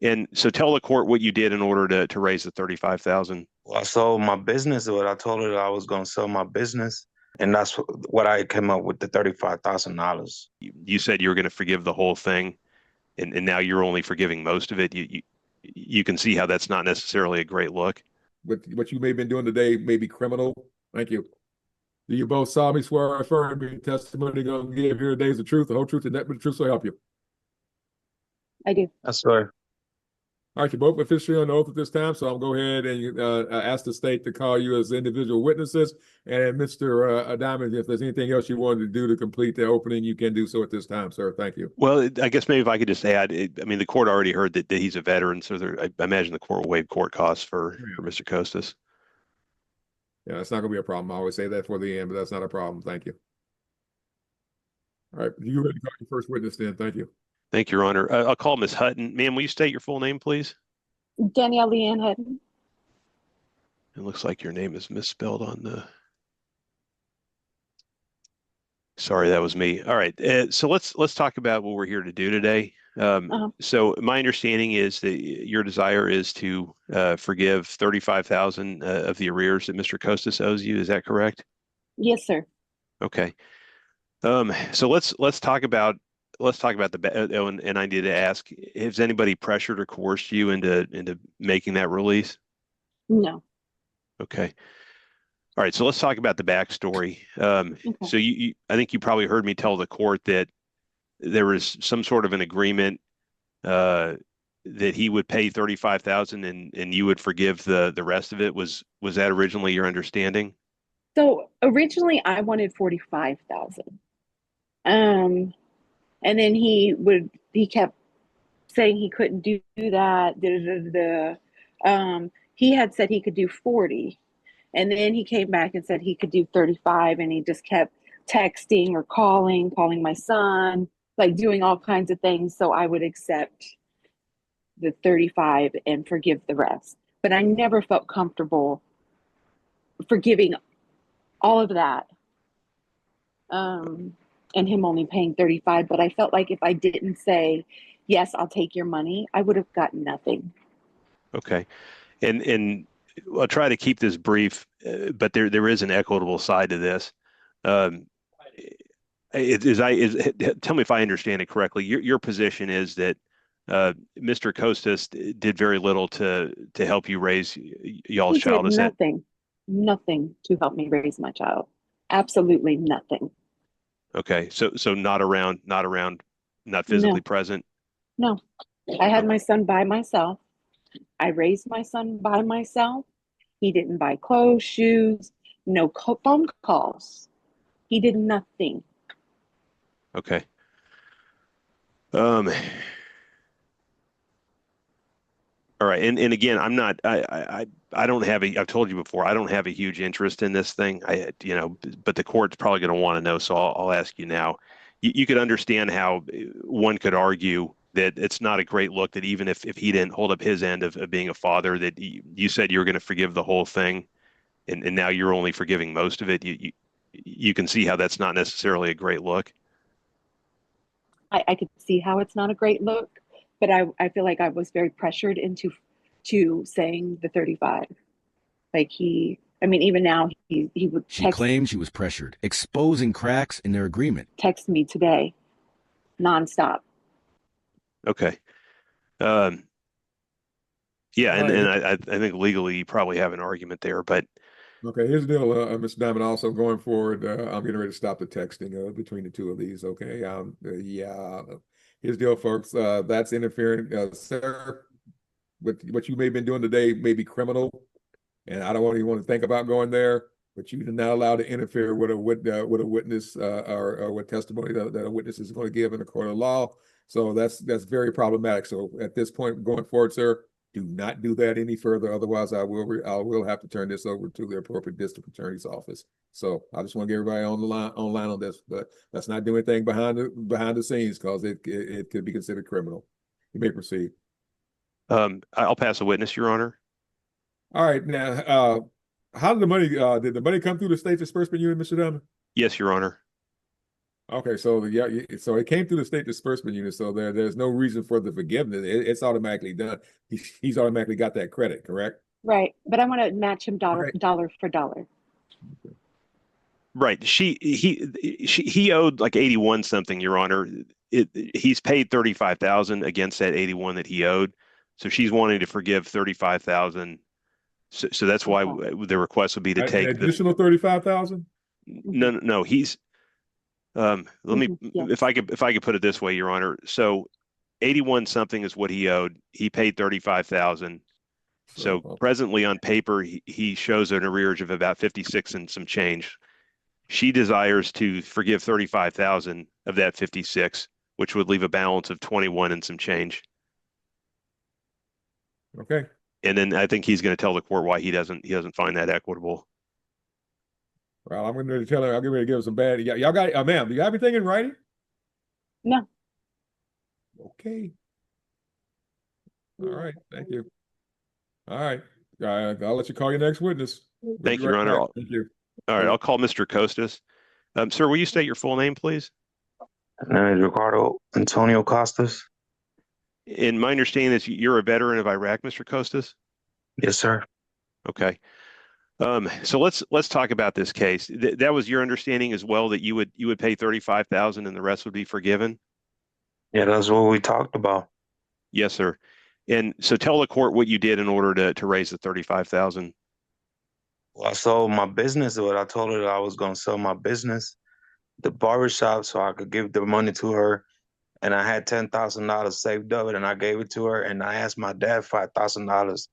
And so tell the court what you did in order to raise the 35,000. Well, I sold my business. What I told her that I was going to sell my business, and that's what I came up with, the $35,000. You said you were going to forgive the whole thing, and now you're only forgiving most of it. You can see how that's not necessarily a great look. What you may have been doing today may be criminal. Thank you. Do you both solemnly swear or affirm the testimony you're going to give here today is the truth, the whole truth, and nothing but the truth, so help you? I do. I swear. All right, you're both officially on oath at this time, so I'll go ahead and ask the state to call you as individual witnesses. And Mr. Diamond, if there's anything else you wanted to do to complete the opening, you can do so at this time, sir. Thank you. Well, I guess maybe if I could just add, I mean, the court already heard that he's a veteran, so I imagine the court will waive court costs for Mr. Costas. Yeah, that's not going to be a problem. I always say that for the end, but that's not a problem. Thank you. All right, you ready to call your first witness then? Thank you. Thank you, Your Honor. I'll call Ms. Hutton. Ma'am, will you state your full name, please? Danielle Leanne Hutton. It looks like your name is misspelled on the... Sorry, that was me. All right, so let's talk about what we're here to do today. So my understanding is that your desire is to forgive 35,000 of the arrears that Mr. Costas owes you. Is that correct? Yes, sir. Okay. So let's talk about the and I need to ask, has anybody pressured or coerced you into making that release? No. Okay. All right, so let's talk about the backstory. Okay. So I think you probably heard me tell the court that there was some sort of an agreement that he would pay 35,000 and you would forgive the rest of it. Was that originally your understanding? So originally I wanted 45,000. And then he kept saying he couldn't do that. He had said he could do 40. And then he came back and said he could do 35, and he just kept texting or calling my son, like doing all kinds of things. So I would accept the 35 and forgive the rest. But I never felt comfortable forgiving all of that. And him only paying 35. But I felt like if I didn't say, yes, I'll take your money, I would have gotten nothing. Okay. And I'll try to keep this brief, but there is an equitable side to this. Tell me if I understand it correctly. Your position is that Mr. Costas did very little to help you raise y'all's child. He did nothing to help me raise my child. Absolutely nothing. Okay, so not around, not physically present. No, I had my son by myself. I raised my son by myself. He didn't buy clothes, shoes, no phone calls. He did nothing. Okay. All right, and again, I don't have I've told you before, I don't have a huge interest in this thing. But the court's probably going to want to know, so I'll ask you now. You could understand how one could argue that it's not a great look that even if he didn't hold up his end of being a father, that you said you were going to forgive the whole thing, and now you're only forgiving most of it. You can see how that's not necessarily a great look. I could see how it's not a great look, but I feel like I was very pressured into saying the 35. Like even now he would text. She claims she was pressured, exposing cracks in their agreement. Text me today, nonstop. Okay. Yeah, and I think legally you probably have an argument there, but okay, here's the deal, Mr. Diamond. Also, going forward, I'm getting ready to stop the texting between the two of these. Okay, yeah. Here's the deal, folks. That's interfering, sir. What you may have been doing today may be criminal, and I don't even want to think about going there. But you're not allowed to interfere with a witness or with testimony that a witness is going to give in a court of law. So that's very problematic. So at this point, going forward, sir, do not do that any further. Otherwise, I will have to turn this over to the appropriate district attorney's office. So I just want to get everybody on the line on this. But let's not do anything behind the scenes, because it could be considered criminal. You may proceed. I'll pass a witness, Your Honor. All right. Now, how did the money come through the state disbursement unit, Mr. Diamond? Yes, Your Honor. Okay, so yeah, so it came through the state disbursement unit, so there's no reason for the forgiveness. It's automatically done. He's automatically got that credit, correct? Right. But I want to match him Okay. dollar for dollar. Right. He owed like 81 something, Your Honor. He's paid 35,000 against that 81 that he owed. So she's wanting to forgive 35,000. So that's why Okay. the request would be to An take the additional 35,000. no. He's let me Yeah. if I could put it this way, Your Honor. So 81 something is what he owed. He paid 35,000. So presently on paper, he shows an arrearage of about 56 and some change. She desires to forgive 35,000 of that 56, which would leave a balance of 21 and some change. Okay. And then I think he's going to tell the court why he doesn't find that equitable. Well, I'm going to tell her. I'll get ready to give him some bad. Y'all got, ma'am, do you have everything in writing? No. Okay. All right. Thank you. All right. I'll let you call your next witness. Thank you, Your Honor. Thank you. All right, I'll call Mr. Costas. Sir, will you state your full name, please? My name is Ricardo Antonio Costas. And my understanding is you're a veteran of Iraq, Mr. Costas? Yes, sir. Okay. So let's talk about this case. That was your understanding as well, that you would pay 35,000 and the rest would be forgiven? Yeah, that's what we talked about. Yes, sir. And so tell the court what you did in order to raise the 35,000. Well, I sold my business. What I told her that I was going to sell my business, the barbershop, so I could give the money to her. And I had $10,000 saved up, and I gave it to her. And I asked my dad $5,000,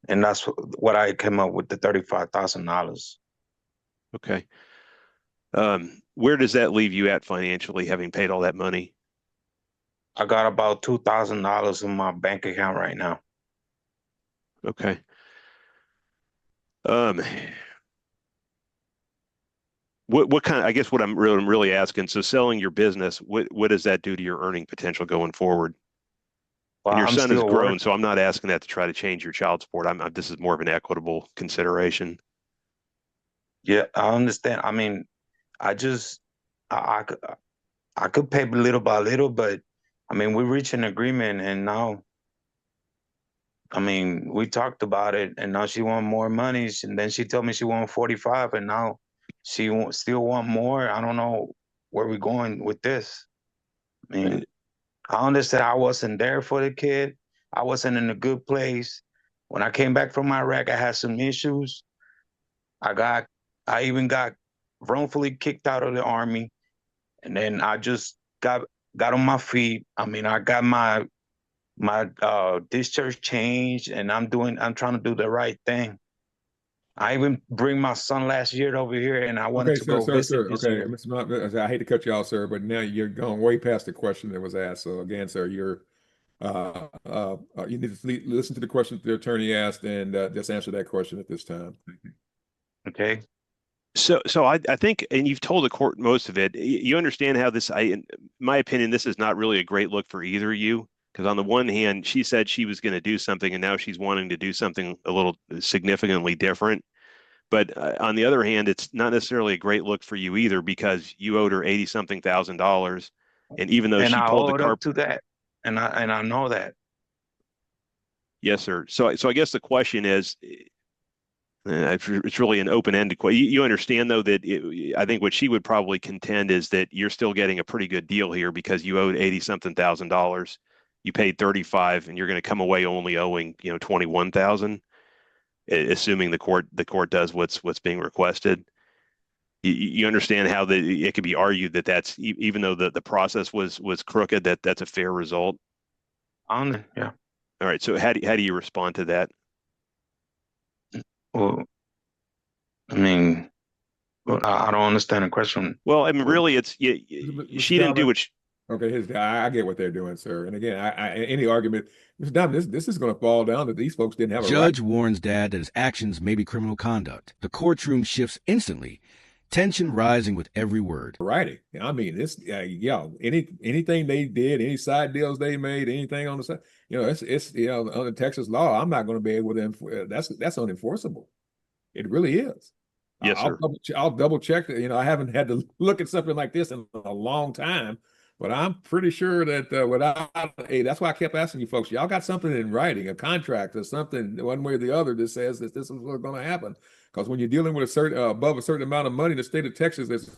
and that's what I came up with, the $35,000. Okay. Where does that leave you at financially, having paid all that money? I got about $2,000 in my bank account right now. Okay. What kind of, I guess what I'm really asking, so selling your business, what does that do to your earning potential going forward? Well, And your I'm son has still grown, working. so I'm not asking that to try to change your child support. This is more of an equitable consideration. Yeah, I understand. I mean, I just I could pay little by little, but I mean, we reached an agreement, and now, I mean, we talked about it, and now she want more money, and then she told me she want 45, and now she still want more. I don't know where we're going with this. I mean, I understand I wasn't there for the kid. I wasn't in a good place. When I came back from Iraq, I had some issues. I even got wrongfully kicked out of the army, and then I just got on my feet. I mean, I got my discharge changed, and I'm trying to do the right thing. I even bring my son last year over here, and I wanted Okay, to go visit this Okay, year. Mr. Mott, I hate to cut you off, sir, but now you're going way past the question that was asked. So again, sir, you need to listen to the question the attorney asked and just answer that question at this time. Thank you. Okay. So I think, and you've told the court most of it. You understand how this, in my opinion, this is not really a great look for either of you. Because on the one hand, she said she was going to do something, and now she's wanting to do something a little significantly different. But on the other hand, it's not necessarily a great look for you either, because you owed her 80 something thousand dollars, and even though And she I pulled the owed car, up to that, and I know that. yes, sir. So I guess the question is, it's really an open-ended question. You understand, though, that I think what she would probably contend is that you're still getting a pretty good deal here because you owed 80 something thousand dollars. You paid 35, and you're going to come away only owing 21,000, assuming the court does what's being requested. You understand how it could be argued that that's, even though the process was crooked, that's a fair result. Yeah. All right. So how do you respond to that? Well, I mean, I don't understand the question. Well, I mean, really, it's Mr. she didn't do Diamond, what she, okay, I get what they're doing, sir. And again, any argument, Mr. Diamond, this is going to fall down that these folks didn't have a right. Judge warns dad that his actions may be criminal conduct. The courtroom shifts instantly, tension rising with every word. Writing. I mean, this, anything they did, any side deals they made, anything on the side, it's under Texas law, I'm not going to be able to, that's unenforceable. It really is. Yes, sir. I'll double check that. I haven't had to look at something like this in a long time, but I'm pretty sure that that's why I kept asking you folks, y'all got something in writing, a contract or something, one way or the other, that says that this is what's going to happen. Because when you're dealing with a certain above a certain amount of money, the state of Texas, there's a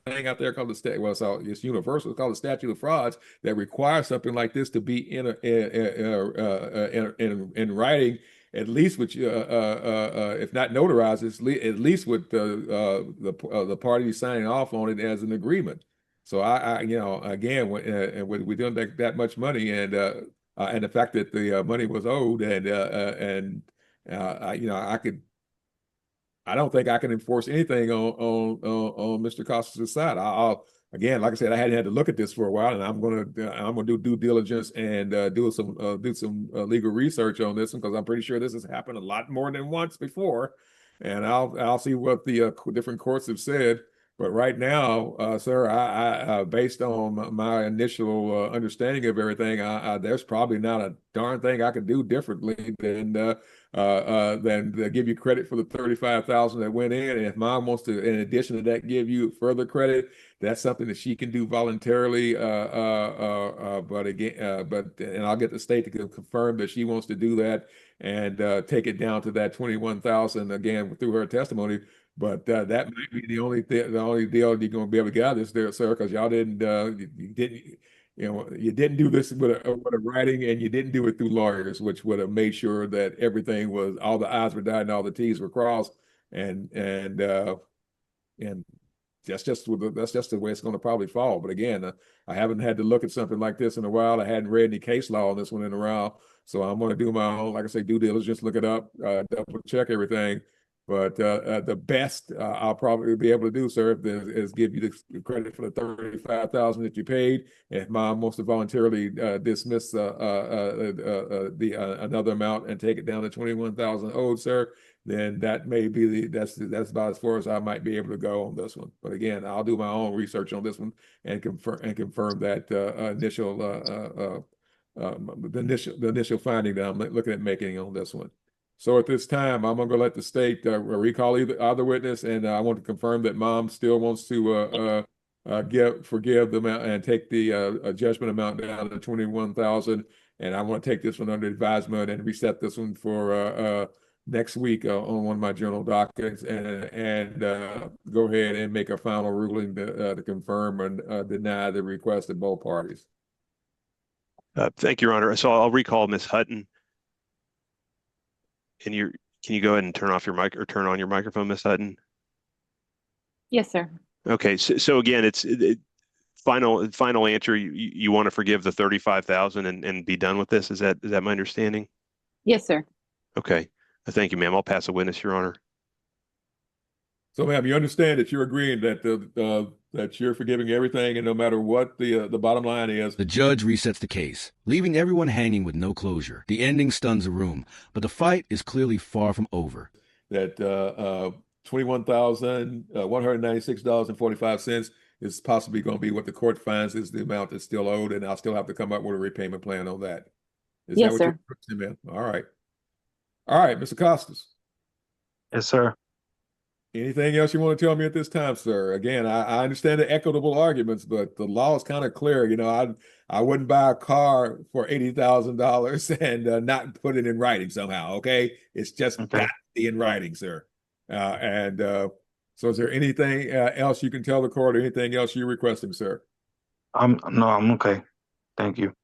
thing out there called the state. Well, it's universal. It's called the statute of frauds that requires something like this to be in writing, at least with if not notarized, at least with the party signing off on it as an agreement. So again, when we're doing that much money, and the fact that the money was owed, I don't think I can enforce anything on Mr. Costas' side. I'll again, like I said, I hadn't had to look at this for a while, and I'm gonna do due diligence and do some legal research on this one, because I'm pretty sure this has happened a lot more than once before, and I'll see what the different courts have said. But right now, sir, I based on my initial understanding of everything, there's probably not a darn thing I could do differently than to give you credit for the 35,000 that went in. And if mom wants to, in addition to that, give you further credit, that's something that she can do voluntarily. But I'll get the state to confirm that she wants to do that and take it down to that 21,000 again through her testimony. But that might be the only deal you're going to be able to get out of this, there, sir, because y'all didn't you didn't do this with a writing, and you didn't do it through lawyers, which would have made sure that everything was, all the I's were dotted and all the T's were crossed, and that's just the way it's going to probably fall. But again, I haven't had to look at something like this in a while. I hadn't read any case law on this one in a while, so I'm going to do my own, like I say, due diligence, look it up, double check everything. But the best I'll probably be able to do, sir, is give you the credit for the 35,000 that you paid. And if mom wants to voluntarily dismiss another amount and take it down to 21,000 owed, sir, then that may be that's about as far as I might be able to go on this one. But again, I'll do my own research on this one and confirm that the initial finding that I'm looking at making on this one. So at this time, I'm going to let the state recall either witness, and I want to confirm that mom still wants to forgive them and take the judgment amount down to 21,000. And I want to take this one under advisement and reset this one for next week on one of my journal dockets, and go ahead and make a final ruling to confirm and deny the request of both parties. Thank you, Your Honor. So I'll recall Ms. Hutton. Can you go ahead and turn off your mic or turn on your microphone, Ms. Hutton? Yes, sir. Okay, so again, final answer. You want to forgive the 35,000 and be done with this? Is that my understanding? Yes, sir. Okay, thank you, ma'am. I'll pass a witness, Your Honor. So, ma'am, you understand that you're agreeing that that you're forgiving everything, and no matter what the bottom line is. The judge resets the case, leaving everyone hanging with no closure. The ending stuns the room, but the fight is clearly far from over. That $21,196.45 is possibly going to be what the court finds is the amount that's still owed, and I'll still have to come up with a repayment plan on that. Is Yes, that what sir. you're saying, ma'am? All right, Mr. Costas. Yes, sir. Anything else you want to tell me at this time, sir? Again, I understand the equitable arguments, but the law is kind of clear. I wouldn't buy a car for $80,000 and not put it in writing somehow. Okay, it's just got to be in writing, sir. So, is there anything else you can tell the court, or anything else you're requesting, sir? No, I'm okay. Thank you.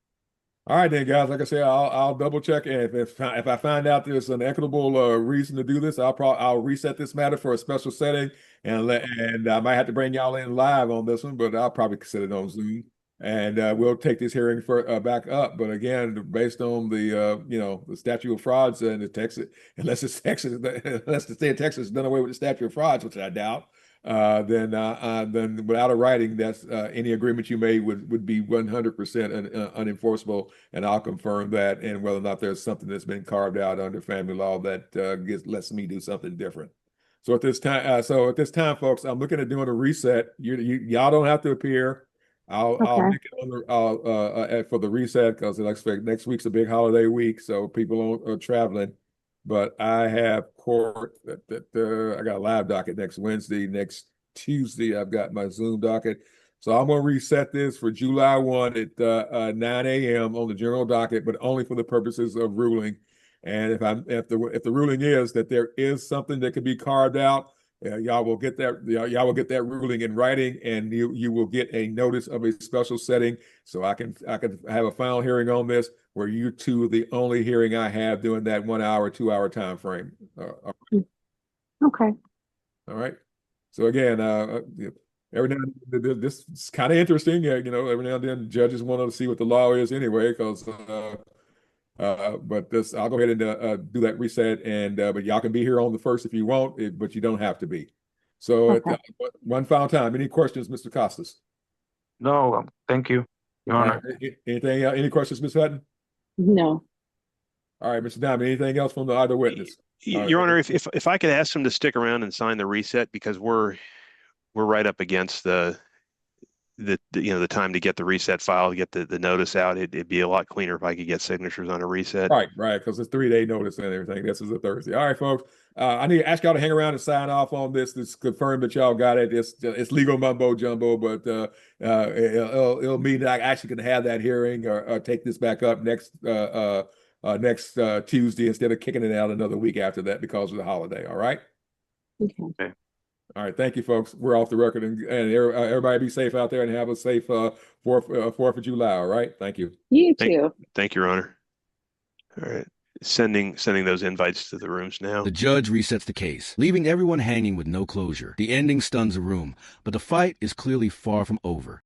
All right, then, guys. Like I said, I'll double check, and if I find out there's an equitable reason to do this, I'll reset this matter for a special setting, and I might have to bring y'all in live on this one, but I'll probably set it on Zoom, and we'll take this hearing back up. But again, based on the statute of frauds and the Texas, unless the state of Texas has done away with the statute of frauds, which I doubt. Then without a writing, that's any agreement you made would be 100% unenforceable, and I'll confirm that, and whether or not there's something that's been carved out under family law that lets me do something different. So at this time, folks, I'm looking at doing a reset. Y'all don't have to appear. I'll make it on for the reset, because like I expect next week's a big holiday week, so people are traveling. but I have court I got a live docket next Wednesday. Next Tuesday, I've got my Zoom docket. So I'm going to reset this for July 1 at 9 a.m. on the general docket, but only for the purposes of ruling. And if the ruling is that there is something that could be carved out, y'all will get that ruling in writing, and you will get a notice of a special setting, so I can have a final hearing on this where you two are the only hearing I have during that 1 hour, 2 hour time frame. Okay. All right. So again, every now and then, this is kind of interesting. Every now and then judges want to see what the law is anyway, because but I'll go ahead and do that reset, and but y'all can be here on the 1st if you want, but you don't have to be. So Okay. one final time, any questions, Mr. Costas? No, thank you, Your Honor. Anything? Any questions, Ms. Hutton? No. All right, Mr. Diamond. Anything else from the other witness? Your Honor, if I could ask them to stick around and sign the reset, because we're right up against the time to get the reset file, to get the notice out. It'd be a lot cleaner if I could get signatures on a reset. Right, because it's 3-day notice and everything. This is a Thursday. All right, folks. I need to ask y'all to hang around and sign off on this. This confirm that y'all got it. It's legal mumbo jumbo, but it'll mean that I actually can have that hearing or take this back up next Tuesday instead of kicking it out another week after that because of the holiday. All right. Okay. All right, thank you, folks. We're off the record, and everybody be safe out there and have a safe 4th of July. All right, thank you. You too. Thank you, Your Honor. All right, sending those invites to the rooms now. The judge resets the case, leaving everyone hanging with no closure. The ending stuns the room, but the fight is clearly far from over.